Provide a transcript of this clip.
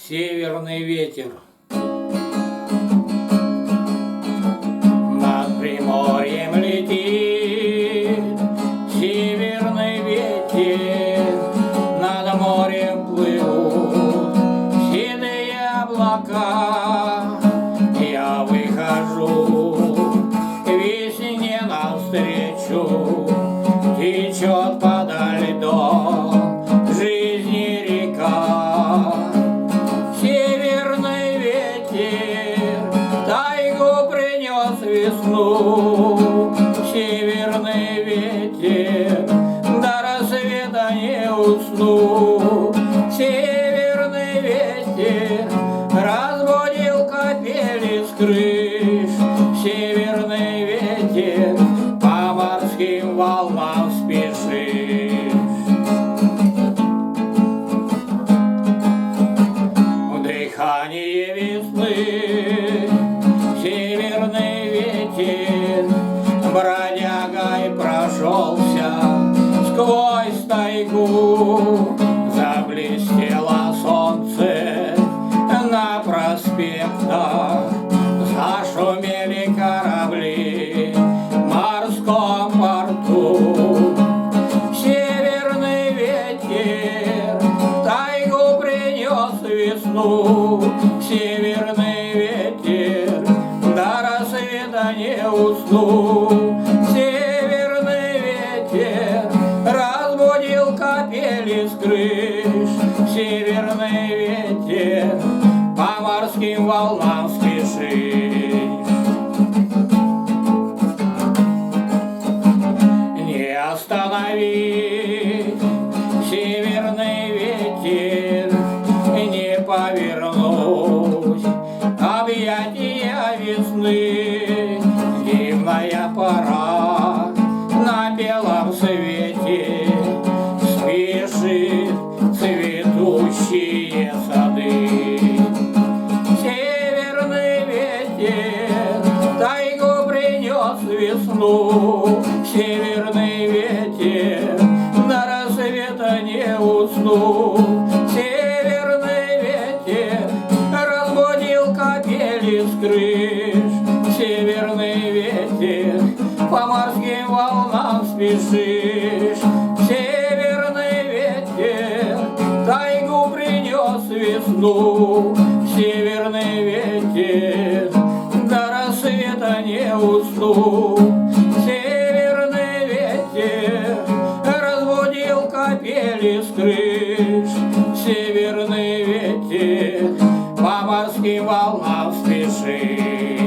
Северный ветер над Приморьем летит, северный ветер, над морем плывут седые облака. Я выхожу весне навстречу, течет подо льдом жизни река. Северный ветер тайгу принес весну, северный ветер до рассвета не усну. Северный ветер разбудил капели с крыш, северный ветер по морским волнам спешишь. Дыхание весны, северный ветер бродягой прошелся сквозь тайгу. Заблестело солнце на проспектах, зашумели корабли в морском порту. Северный ветер тайгу принес весну, северный ветер до рассвета не уснул. Северный ветер разбудил капели с крыш, северный ветер по морским волнам спешишь. Не остановить северный ветер, не повернуть объятия весны. Дивная пора на белом свете, спешит цветущие сады. Северный ветер тайгу принес весну, северный ветер до рассвета не уснул. Северный ветер разбудил капели с крыш, северный ветер по морским волнам спешишь. Северный ветер тайгу принес весну, северный ветер до рассвета не уснул. Северный ветер разбудил капели с крыш, северный ветер по морским волнам спешит.